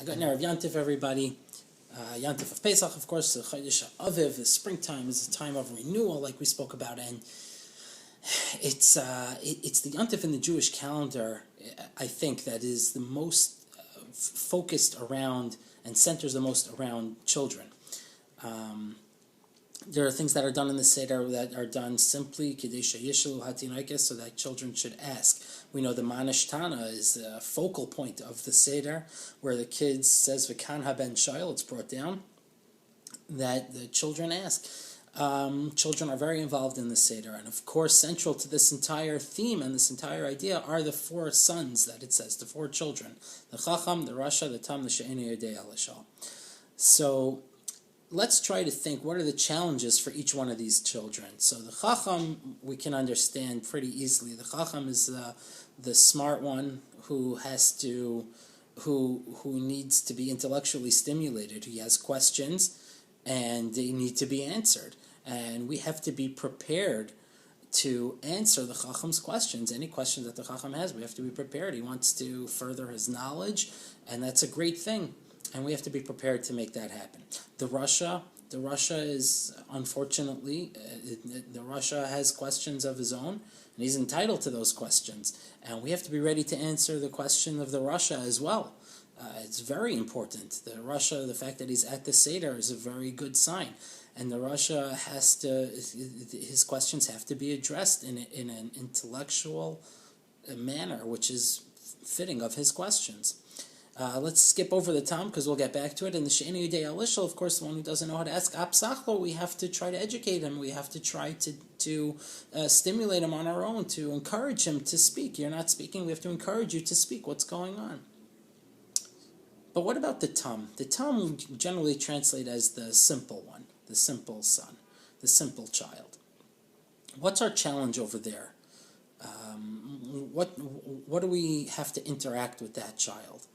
I got an Erev Yantif, everybody. Yantif of Pesach, of course, the Chodesh Aviv, the springtime is a time of renewal, like we spoke about, and it's the Yantif in the Jewish calendar, I think, that is the most focused around and centers the most around children. There are things that are done in the Seder that are done simply so that children should ask. We know the Manishtana is the focal point of the Seder, where the kids says V'kan haben shayil, it's brought down, that the children ask. Children are very involved in the Seder, and of course central to this entire theme and this entire idea are the four sons that it says, the four children, the Chacham, the Rasha, the Tam, the She'eni Yodei Alishal. So let's try to think, what are the challenges for each one of these children? So the Chacham, we can understand pretty easily. The Chacham is the smart one who needs to be intellectually stimulated. He has questions, and they need to be answered. And we have to be prepared to answer the Chacham's questions. Any questions that the Chacham has, we have to be prepared. He wants to further his knowledge, and that's a great thing. And we have to be prepared to make that happen. The Rasha is, unfortunately, the Rasha has questions of his own, and he's entitled to those questions. And we have to be ready to answer the question of the Rasha as well. It's very important. The Rasha, the fact that he's at the Seder is a very good sign. And the Rasha his questions have to be addressed in an intellectual manner, which is fitting of his questions. Let's skip over the Tam because we'll get back to it. And the She'eni Yodei Alishal, of course, the one who doesn't know how to ask Apsachlo, we have to try to educate him. We have to try to stimulate him on our own, to encourage him to speak. You're not speaking, we have to encourage you to speak. What's going on? But what about the Tam? The Tam we generally translate as the simple one, the simple son, the simple child. What's our challenge over there? What do we have to interact with that child?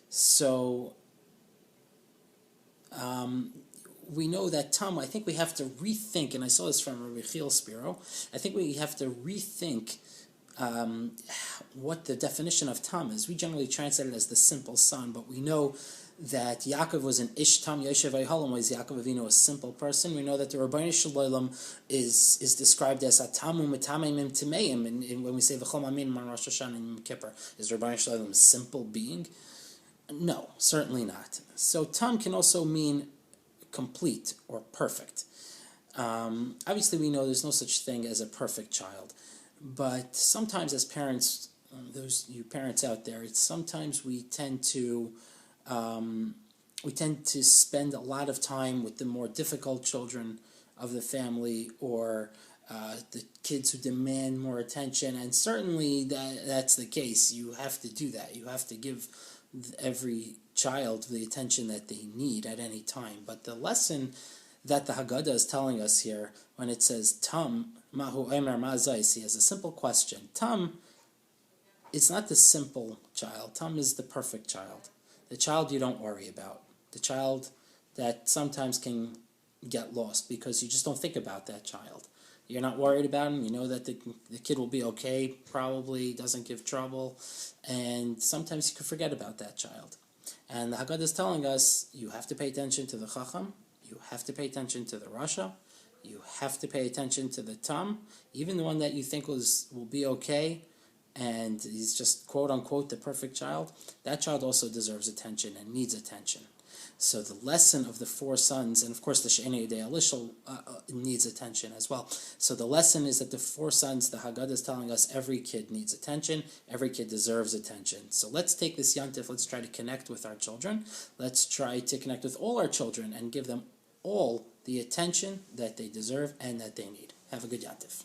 So we know that Tam, I think we have to rethink, and I saw this from Rabbi Chiel Spiro, I think we have to rethink what the definition of Tam is. We generally translate it as the simple son, but we know that Yaakov was an Ish Tam Yoshev Ayhalam, was Yaakov Avinu a simple person. We know that the Rabbeinu Shalom is described as Atamu Metamim Timeim, and when we say V'chol Amin Man Rosh Hashanah and Yom Kippur, is Rabbeinu Shalom a simple being? No, certainly not. So Tam can also mean complete or perfect. Obviously we know there's no such thing as a perfect child, but sometimes as parents, those you parents out there, sometimes we tend to spend a lot of time with the more difficult children of the family, or the kids who demand more attention, and certainly that's the case. You have to do that. You have to give every child the attention that they need at any time. But the lesson that the Haggadah is telling us here, when it says Tam Mahu Emer Mazais, he has a simple question. Tam, it's not the simple child. Tam is the perfect child. The child you don't worry about. The child that sometimes can get lost because you just don't think about that child. You're not worried about him. You know that the kid will be okay, probably doesn't give trouble, and sometimes you can forget about that child. And the Haggadah is telling us you have to pay attention to the Chacham, you have to pay attention to the Rasha, you have to pay attention to the Tam, even the one that you think will be okay, and he's just quote-unquote the perfect child. That child also deserves attention and needs attention. So the lesson of the four sons, and of course the She'eni Yodei Alishal needs attention as well. So the lesson is that the four sons, the Haggadah is telling us every kid needs attention, every kid deserves attention. So let's take this Yantif, let's try to connect with our children, let's try to connect with all our children and give them all the attention that they deserve and that they need. Have a good Yantif.